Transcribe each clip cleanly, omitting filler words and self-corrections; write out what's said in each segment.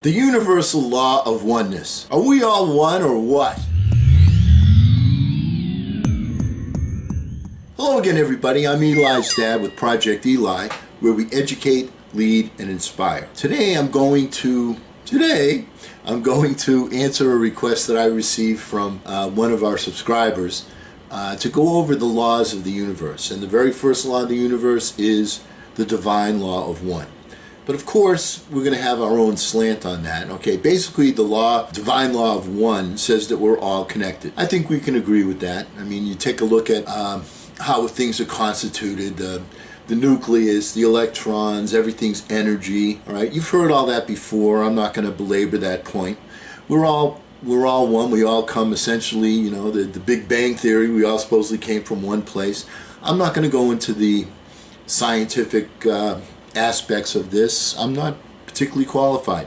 The universal law of oneness. Are we all one or what? Hello again, everybody. I'm Eli's dad with Project Eli, where we educate, lead, and inspire. Today I'm going to answer a request that I received from one of our subscribers to go over the laws of the universe. And the very first law of the universe is the divine law of one. But of course, we're going to have our own slant on that. Okay, basically the divine law of one says that we're all connected. I think we can agree with that. I mean, you take a look at how things are constituted, the nucleus, the electrons, everything's energy. All right, you've heard all that before. I'm not going to belabor that point. We're all one. We all come essentially, you know, the Big Bang Theory. We all supposedly came from one place. I'm not going to go into the scientific aspects of this. I'm not particularly qualified,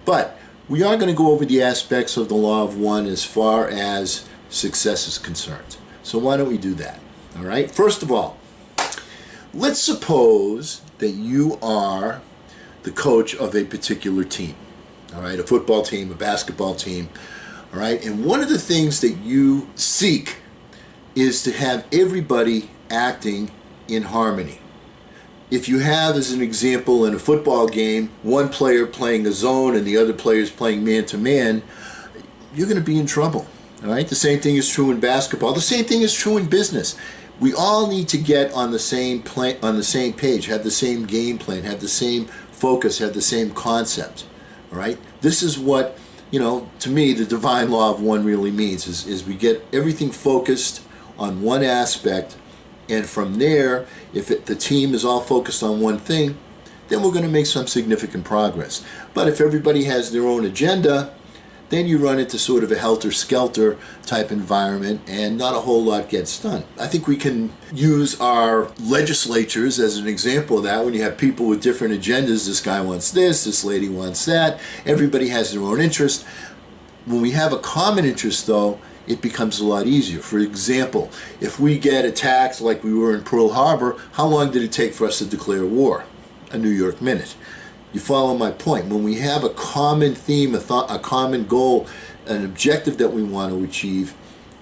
but we are going to go over the aspects of the law of one as far as success is concerned. So why don't we do that? All right, first of all, let's suppose that you are the coach of a particular team. All right, a football team, a basketball team. All right, and one of the things that you seek is to have everybody acting in harmony. If you have, as an example, in a football game, one player playing a zone and the other players playing man-to-man, you're going to be in trouble. All right? The same thing is true in basketball. The same thing is true in business. We all need to get on the same page, have the same game plan, have the same focus, have the same concept. All right? This is what, you know, to me, the divine law of one really means, is we get everything focused on one aspect. And from there, if the team is all focused on one thing, then we're going to make some significant progress. But if everybody has their own agenda, then you run into sort of a helter-skelter type environment and not a whole lot gets done. I think we can use our legislatures as an example of that. When you have people with different agendas, this guy wants this lady wants that, everybody has their own interest. When we have a common interest, though, it becomes a lot easier. For example, if we get attacked like we were in Pearl Harbor, how long did it take for us to declare war? A New York minute. You follow my point? When we have a common theme, a common goal, an objective that we want to achieve,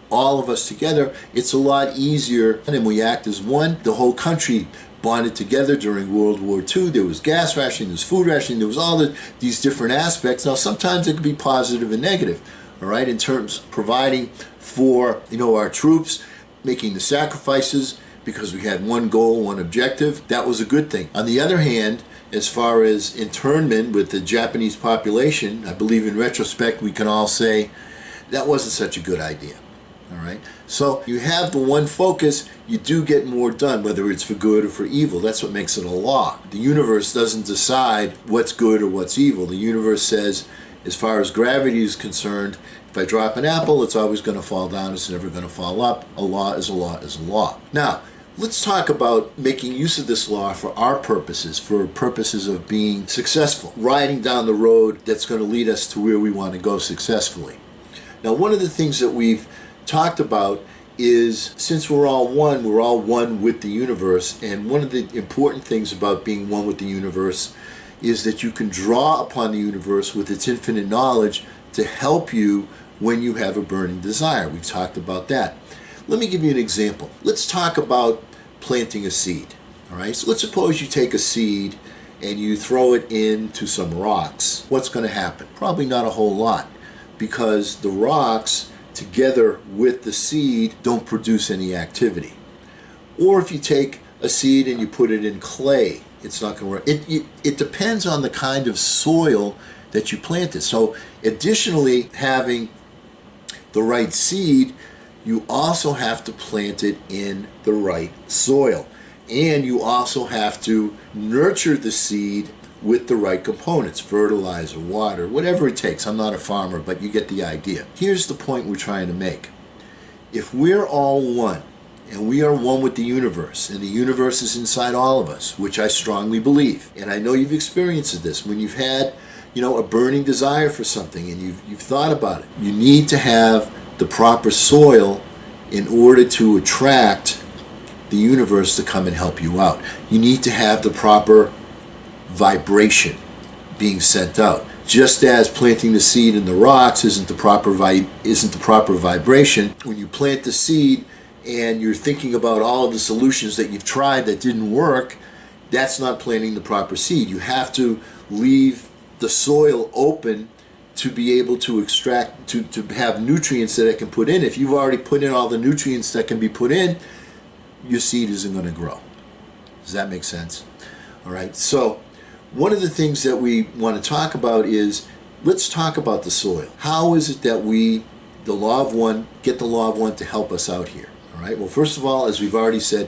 all of us together, it's a lot easier, and we act as one. The whole country bonded together during World War II. There was gas rationing, there was food rationing, there was all these different aspects. Now, sometimes it could be positive and negative. All right, in terms of providing for, you know, our troops, making the sacrifices because we had one goal, one objective, that was a good thing. On the other hand, as far as internment with the Japanese population, I believe in retrospect we can all say that wasn't such a good idea. All right, so you have the one focus, you do get more done, whether it's for good or for evil. That's what makes it a law. The universe doesn't decide what's good or what's evil. The universe says, as far as gravity is concerned, if I drop an apple, it's always going to fall down. It's never going to fall up. A law is a law is a law. Now, let's talk about making use of this law for our purposes, for purposes of being successful, riding down the road that's going to lead us to where we want to go successfully. Now, one of the things that we've talked about is, since we're all one with the universe, and one of the important things about being one with the universe is that you can draw upon the universe with its infinite knowledge to help you when you have a burning desire. We've talked about that. Let me give you an example. Let's talk about planting a seed. All right, so let's suppose you take a seed and you throw it into some rocks. What's going to happen? Probably not a whole lot, because the rocks together with the seed don't produce any activity. Or if you take a seed and you put it in clay, it's not going to work. It depends on the kind of soil that you planted. So additionally, having the right seed, you also have to plant it in the right soil. And you also have to nurture the seed with the right components, fertilizer, water, whatever it takes. I'm not a farmer, but you get the idea. Here's the point we're trying to make. If we're all one, and we are one with the universe, and the universe is inside all of us, which I strongly believe. And I know you've experienced this when you've had, you know, a burning desire for something and you've thought about it. You need to have the proper soil in order to attract the universe to come and help you out. You need to have the proper vibration being sent out. Just as planting the seed in the rocks isn't the proper vibration, when you plant the seed and you're thinking about all of the solutions that you've tried that didn't work, that's not planting the proper seed. You have to leave the soil open to be able to extract, to have nutrients that it can put in. If you've already put in all the nutrients that can be put in, your seed isn't going to grow. Does that make sense? All right, so one of the things that we want to talk about is, let's talk about the soil. How is it that we, the law of one, get the law of one to help us out here? All right, well, first of all, as we've already said,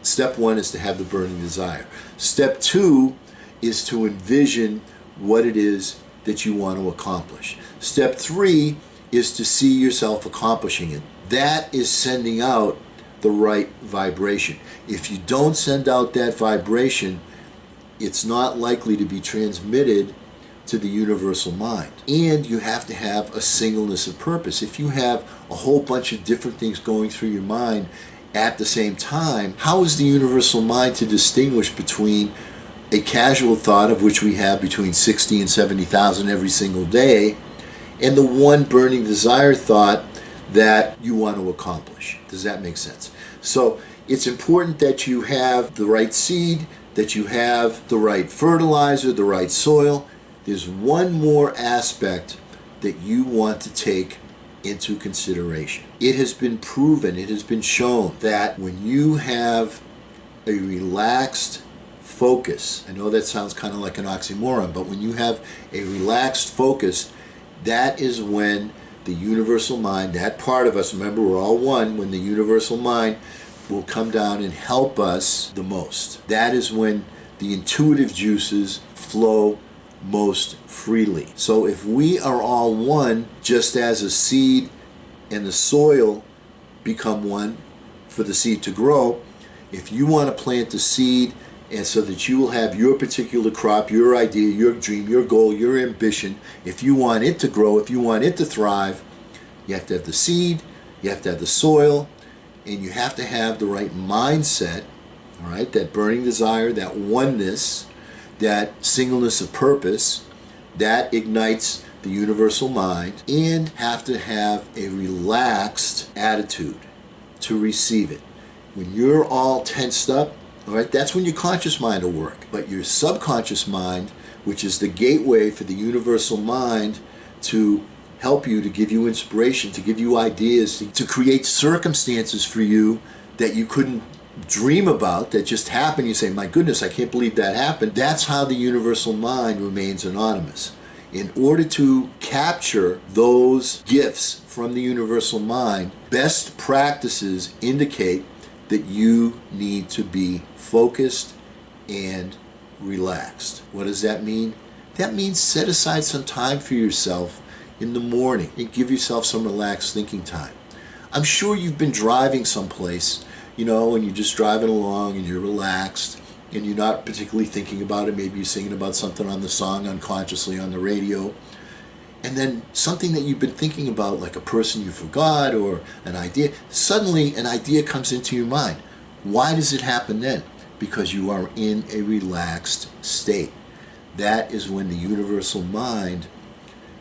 step one is to have the burning desire. Step two is to envision what it is that you want to accomplish. Step three is to see yourself accomplishing it. That is sending out the right vibration. If you don't send out that vibration, it's not likely to be transmitted to the universal mind. And you have to have a singleness of purpose. If you have a whole bunch of different things going through your mind at the same time, how is the universal mind to distinguish between a casual thought, of which we have between 60 and 70,000 every single day, and the one burning desire thought that you want to accomplish? Does that make sense? So it's important that you have the right seed, that you have the right fertilizer, the right soil. There's one more aspect that you want to take into consideration. It has been proven, it has been shown that when you have a relaxed focus, I know that sounds kind of like an oxymoron, but when you have a relaxed focus, that is when the universal mind, that part of us, remember we're all one, when the universal mind will come down and help us the most. That is when the intuitive juices flow most freely. So if we are all one, just as a seed and the soil become one for the seed to grow, if you want to plant the seed and so that you will have your particular crop, your idea, your dream, your goal, your ambition, if you want it to grow, if you want it to thrive, you have to have the seed, you have to have the soil, and you have to have the right mindset, all right, that burning desire, that oneness, that singleness of purpose, that ignites the universal mind, and have to have a relaxed attitude to receive it. When you're all tensed up, all right, that's when your conscious mind will work. But your subconscious mind, which is the gateway for the universal mind to help you, to give you inspiration, to give you ideas, to create circumstances for you that you couldn't dream about, that just happened. You say, my goodness, I can't believe that happened. That's how the universal mind remains anonymous. In order to capture those gifts from the universal mind, best practices indicate that you need to be focused and relaxed. What does that mean? That means set aside some time for yourself in the morning and give yourself some relaxed thinking time. I'm sure you've been driving someplace, and you're just driving along and you're relaxed and you're not particularly thinking about it. Maybe you're singing about something on the song unconsciously on the radio. And then something that you've been thinking about, like a person you forgot or an idea, suddenly an idea comes into your mind. Why does it happen then? Because you are in a relaxed state. That is when the universal mind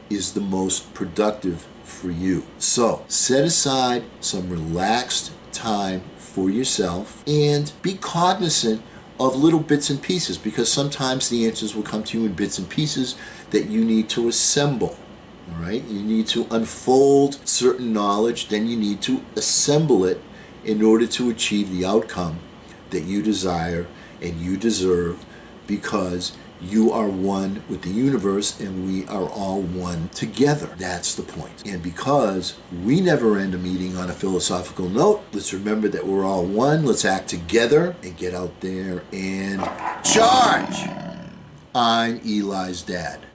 is the most productive for you. So set aside some relaxed time for yourself and be cognizant of little bits and pieces, because sometimes the answers will come to you in bits and pieces that you need to assemble. All right, you need to unfold certain knowledge, then you need to assemble it in order to achieve the outcome that you desire and you deserve, because you are one with the universe and we are all one together. That's the point. And because we never end a meeting on a philosophical note, let's remember that we're all one. Let's act together and get out there and charge. I'm Eli's dad.